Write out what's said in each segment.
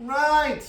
Right,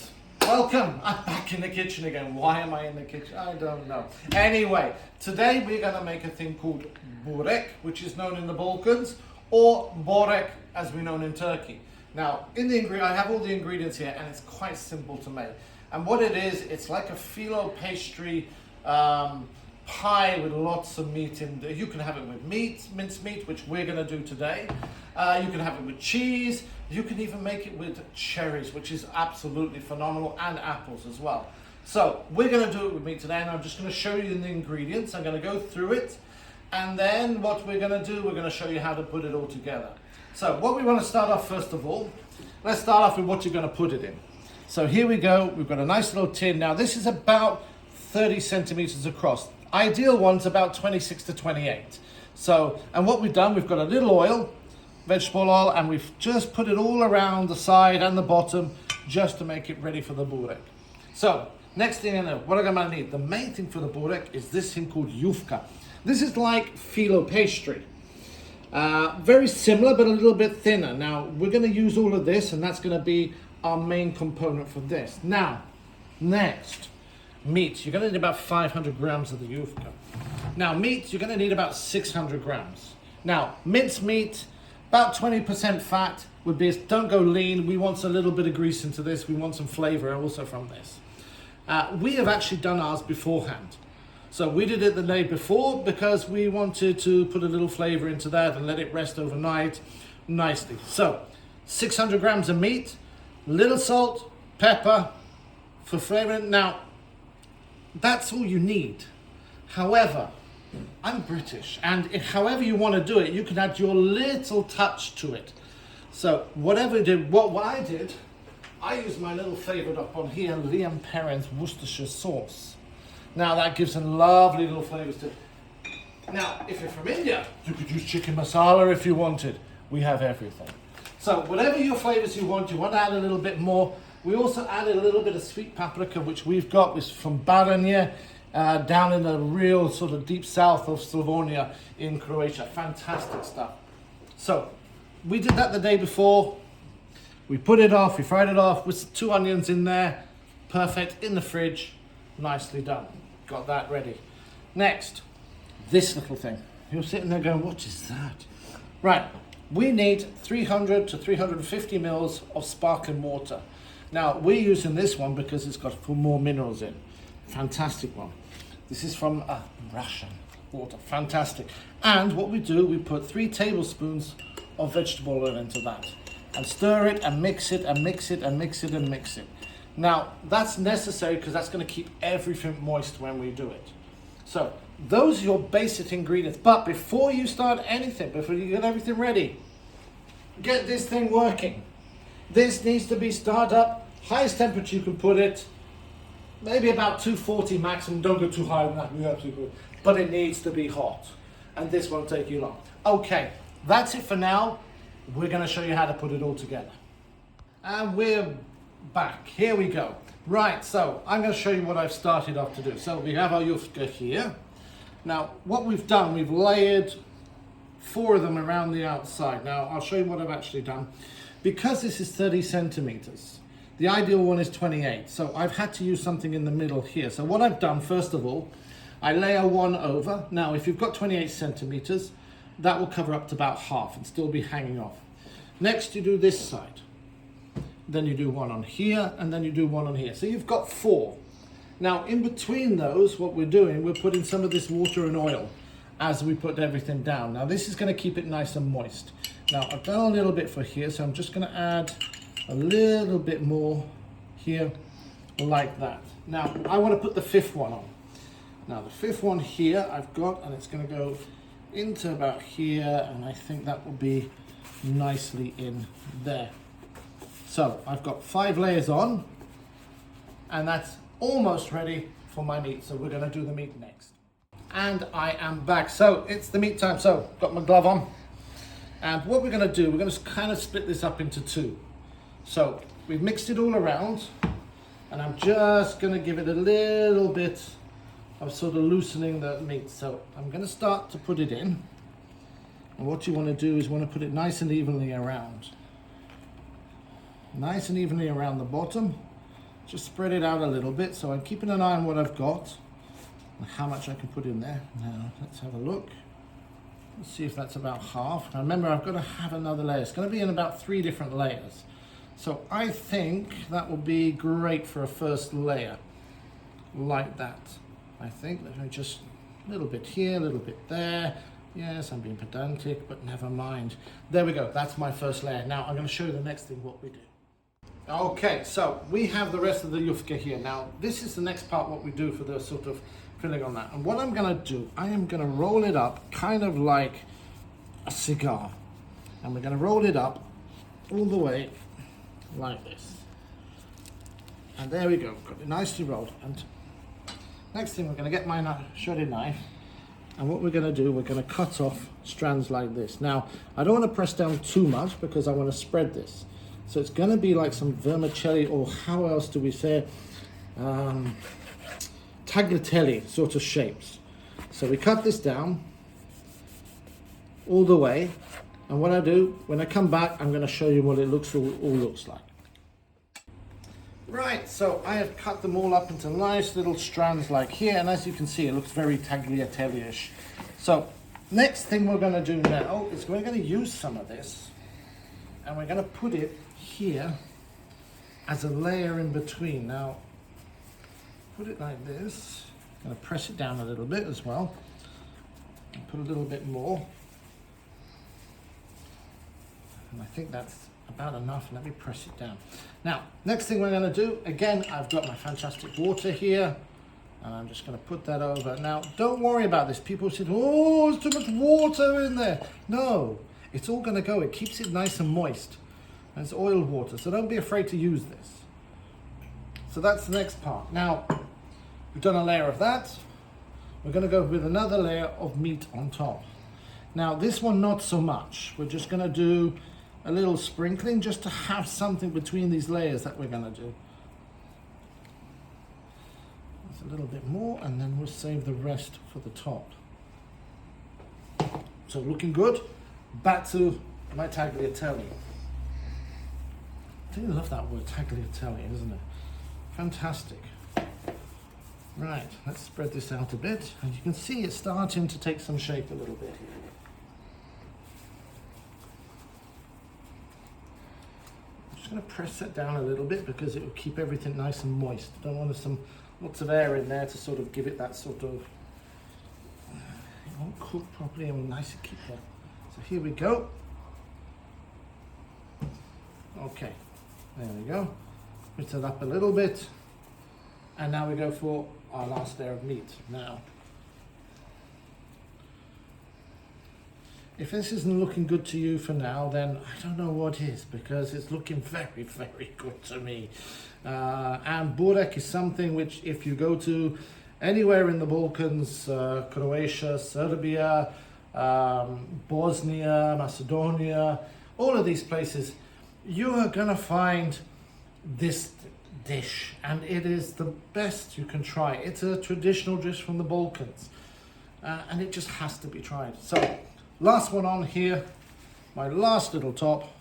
welcome. I'm back in the kitchen again. Why am I in the kitchen? I don't know. Anyway, today we're going to make a thing called Burek, which is known in the Balkans, or Borek as we know in Turkey. Now, I have all the ingredients here, and it's quite simple to make. And what it is, it's like a phyllo pastry pie with lots of meat in there. You can have it with meat, minced meat, which we're going to do today. You can have it with cheese. You can even make it with cherries, which is absolutely phenomenal, and apples as well. So we're going to do it with meat today, and I'm just going to show you the ingredients. I'm going to go through it, and then what we're going to do, we're going to show you how to put it all together. So what we want to start off, first of all, let's start off with what you're going to put it in. So here we go. We've got a nice little tin. Now this is about 30 centimeters across. Ideal one's about 26 to 28. So, and what we've done, we've got a little oil, vegetable oil, and we've just put it all around the side and the bottom just to make it ready for the burek. So, next thing I know, what I'm going to need, the main thing for the burek is this thing called yufka. This is like phyllo pastry. Very similar, but a little bit thinner. Now, we're going to use all of this, and that's going to be our main component for this. Now, next, meat. You're going to need about 500 grams of the yufka. Now, meat, you're going to need about 600 grams. Now, minced meat, about 20% fat would be, don't go lean. We want a little bit of grease into this. We want some flavor also from this. We have actually done ours beforehand. So we did it the day before because we wanted to put a little flavor into that and let it rest overnight nicely. So 600 grams of meat, little salt, pepper for flavoring. Now, that's all you need. However, I'm British, and however you want to do it, you can add your little touch to it. So whatever you did, what I did, I used my little favorite up on here, Liam Perrin's Worcestershire sauce. Now that gives a lovely little flavors to it. Now, if you're from India, you could use chicken masala if you wanted. We have everything. So whatever your flavors you want to add a little bit more. We also added a little bit of sweet paprika, which we've got from Balkan, down in the real sort of deep south of Slavonia in Croatia. Fantastic stuff. So we did that the day before. We put it off, we fried it off with 2 onions in there. Perfect, in the fridge, nicely done. Got that ready. Next, this little thing. You're sitting there going, what is that? Right, we need 300 to 350 mils of sparkling water. Now, we're using this one because it's got more minerals in. Fantastic one. This is from Russian water. Fantastic. And what we do, we put 3 tablespoons of vegetable oil into that. And stir it and mix it and mix it and mix it and mix it. Now, that's necessary because that's going to keep everything moist when we do it. So, those are your basic ingredients. But before you start anything, before you get everything ready, get this thing working. This needs to be started up, highest temperature you can put it, maybe about 240 maximum, don't go too high than that, we have to go. But it needs to be hot, and this won't take you long. Okay, that's it for now. We're going to show you how to put it all together. And we're back, here we go. Right, so I'm going to show you what I've started off to do. So we have our yufka here. Now, what we've done, we've layered 4 of them around the outside. Now, I'll show you what I've actually done. Because this is 30 centimeters, the ideal one is 28. So I've had to use something in the middle here. So what I've done, first of all, I layer 1 over. Now, if you've got 28 centimeters, that will cover up to about half and still be hanging off. Next, you do this side. Then you do 1 on here, and then you do 1 on here. So you've got 4. Now, in between those, what we're doing, we're putting some of this water and oil as we put everything down. Now, this is going to keep it nice and moist. Now, I've done a little bit for here, so I'm just going to add a little bit more here, like that. Now, I want to put the 5th one on. Now, the 5th one here I've got, and it's going to go into about here, and I think that will be nicely in there. So, I've got 5 layers on, and that's almost ready for my meat. So, we're going to do the meat next. And I am back. So, it's the meat time. So, got my glove on. And what we're going to do, we're going to kind of split this up into 2. So we've mixed it all around, and I'm just going to give it a little bit of sort of loosening the meat. So I'm going to start to put it in, and what you want to do is want to put it nice and evenly around. nice and evenly around the bottom. Just spread it out a little bit, so I'm keeping an eye on what I've got and how much I can put in there. Now, let's have a look. Let's see if that's about half. Now remember, I've got to have another layer. It's going to be in about 3 different layers. So I think that will be great for a first layer, like that. I think, let me just, a little bit here, a little bit there. Yes, I'm being pedantic, but never mind. There we go, that's my first layer. Now I'm going to show you the next thing, what we do. Okay, so we have the rest of the yufka here. Now, this is the next part, what we do for the sort of filling on that. And what I'm going to do, I am going to roll it up kind of like a cigar. And we're going to roll it up all the way like this. And there we go, got it nicely rolled. And next thing, we're going to get my shredded knife. And what we're going to do, we're going to cut off strands like this. Now, I don't want to press down too much because I want to spread this. So it's going to be like some vermicelli, or how else do we say it? Tagliatelle sort of shapes. So we cut this down all the way. And what I do, when I come back, I'm going to show you what it all looks like. Right, so I have cut them all up into nice little strands like here. And as you can see, it looks very tagliatelle-ish. So next thing we're going to do now is we're going to use some of this. And we're going to put it here as a layer in between. Now, put it like this. I'm going to press it down a little bit as well. And put a little bit more. And I think that's about enough. Let me press it down. Now, next thing we're going to do, again, I've got my fantastic water here. And I'm just going to put that over. Now, don't worry about this. People said, oh, there's too much water in there. No. It's all going to go. It keeps it nice and moist. And it's oiled water, so don't be afraid to use this. So that's the next part. Now, we've done a layer of that. We're going to go with another layer of meat on top. Now, this one, not so much. We're just going to do a little sprinkling just to have something between these layers that we're going to do. There's a little bit more, and then we'll save the rest for the top. So looking good. Back to my tagliatelle. I do love that word, tagliatelle, isn't it? Fantastic. Right, let's spread this out a bit. And you can see it's starting to take some shape a little bit here. I'm just going to press that down a little bit because it will keep everything nice and moist. I don't want lots of air in there to sort of give it that sort of, it won't cook properly and nice and keep that. So here we go. Okay, there we go. Mix it up a little bit. And now we go for our last layer of meat. Now, if this isn't looking good to you for now, then I don't know what is, because it's looking very, very good to me. And Burek is something which, if you go to anywhere in the Balkans, Croatia, Serbia, Bosnia, Macedonia, all of these places, you are going to find this dish, and it is the best you can try. It's a traditional dish from the Balkans, and it just has to be tried. So, last one on here, my last little top,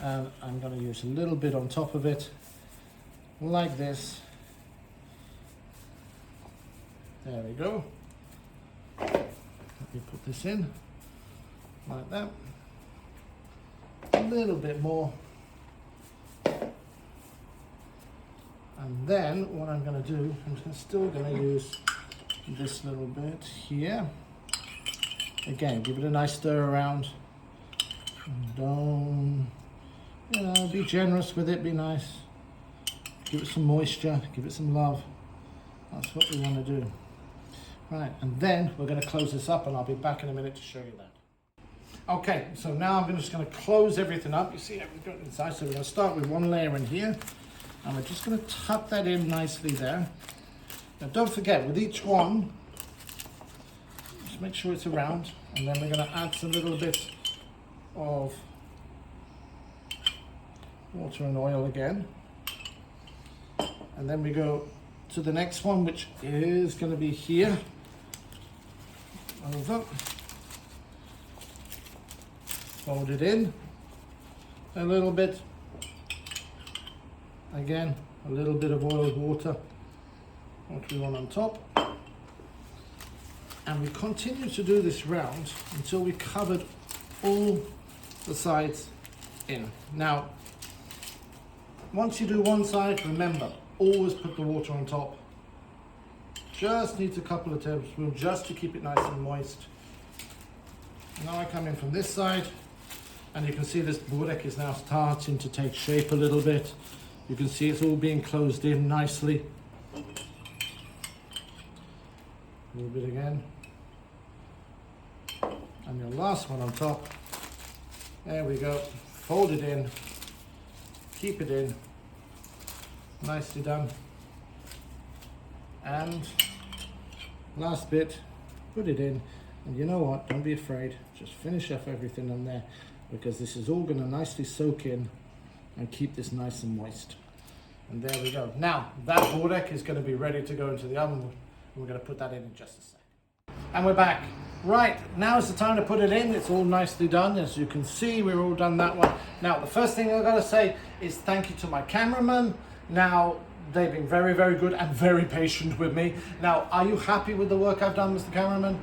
and I'm going to use a little bit on top of it, like this. There we go. Let me put this in, like that. A little bit more. And then what I'm going to do, I'm still going to use this little bit here. Again, give it a nice stir around. Don't, be generous with it, be nice. Give it some moisture, give it some love. That's what we want to do. Right, and then we're going to close this up, and I'll be back in a minute to show you that. Okay, so now I'm just going to close everything up. You see everything inside, so we're going to start with one layer in here, and we're just going to tuck that in nicely there. Now don't forget, with each one, just make sure it's around, and then we're going to add some little bit of water and oil again. And then we go to the next one, which is going to be here. Over. Fold it in a little bit, again, a little bit of oiled water, what we want on top. And we continue to do this round until we covered all the sides in. Now, once you do one side, remember, always put the water on top. Just needs a couple of tablespoons just to keep it nice and moist. Now I come in from this side, and you can see this burek is now starting to take shape a little bit. You can see it's all being closed in nicely. A little bit again. And your last one on top. There we go. Fold it in. Keep it in. Nicely done. And last bit, put it in. And you know what? Don't be afraid. Just finish off everything on there, because this is all going to nicely soak in and keep this nice and moist. And there we go. Now, that burek is going to be ready to go into the oven. And we're going to put that in just a sec. And we're back. Right, now is the time to put it in. It's all nicely done. As you can see, we're all done that one. Now, the first thing I've got to say is thank you to my cameraman. Now, they've been very, very good and very patient with me. Now, are you happy with the work I've done, Mr. Cameraman?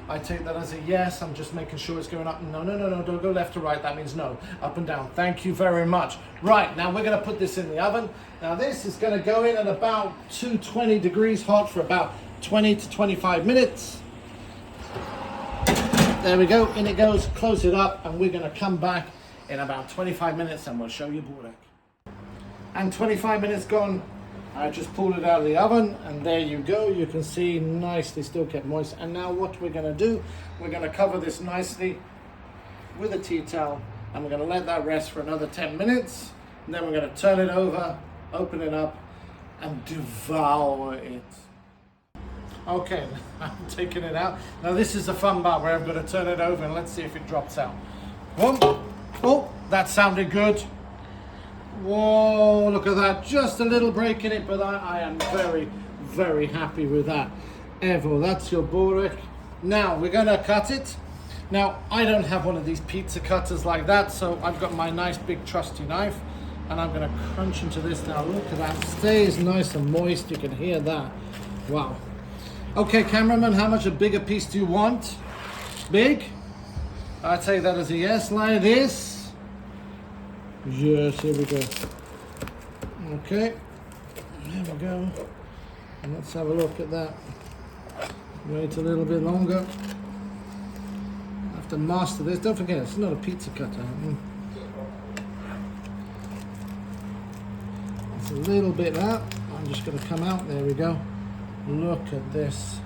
I take that as a yes. I'm just making sure it's going up. No, don't go left to right. That means no. Up and down. Thank you very much. Right, now we're going to put this in the oven. Now this is going to go in at about 220 degrees hot for about 20 to 25 minutes. There we go. In it goes. Close it up, and we're going to come back in about 25 minutes and we'll show you burek. And 25 minutes gone. I just pulled it out of the oven, and there you go. You can see nicely still kept moist. And now what we're going to do, we're going to cover this nicely with a tea towel, and we're going to let that rest for another 10 minutes. And then we're going to turn it over, open it up, and devour it. Okay, I'm taking it out. Now this is the fun part where I'm going to turn it over, and let's see if it drops out. Oh, that sounded good. Whoa, look at that. Just a little break in it, but I am very, very happy with that. Evo, that's your burek. Now, we're going to cut it. Now, I don't have one of these pizza cutters like that, so I've got my nice big trusty knife, and I'm going to crunch into this now. Look at that. It stays nice and moist. You can hear that. Wow. Okay, cameraman, how much a bigger piece do you want? Big? I'd say that as a yes, like this. Yes, here we go. Okay, there we go. And let's have a look at that. Wait a little bit longer. I have to master this. Don't forget, it's not a pizza cutter. It's a little bit out. I'm just going to come out. There we go. Look at this.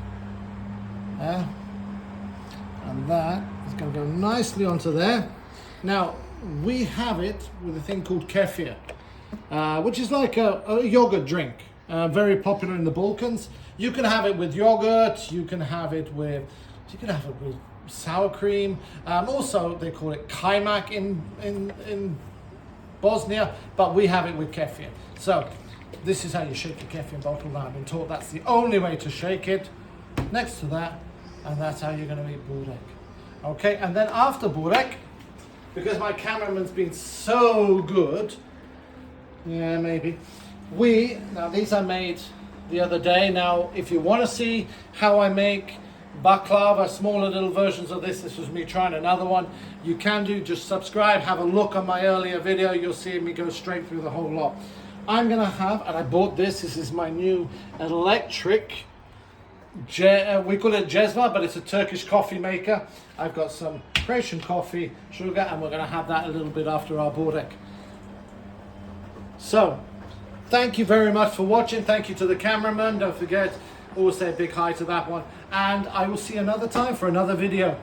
And that is going to go nicely onto there. Now, we have it with a thing called kefir, which is like a yogurt drink, very popular in the Balkans. You can have it with yogurt, you can have it with sour cream. Also, they call it kaymak in Bosnia, but we have it with kefir. So, this is how you shake your kefir bottle. Now, I've been taught that's the only way to shake it. Next to that, and that's how you're going to eat burek. Okay, and then after burek, because my cameraman's been so good, yeah, maybe, now these I made the other day. Now, if you want to see how I make baklava, smaller little versions of this was me trying another one, you can do, just subscribe, have a look on my earlier video, you'll see me go straight through the whole lot. I'm going to have, and I bought this is my new electric, we call it jezva, but it's a Turkish coffee maker. I've got some Croatian coffee, sugar, and we're going to have that a little bit after our burek. So, thank you very much for watching. Thank you to the cameraman. Don't forget, always say a big hi to that one. And I will see you another time for another video.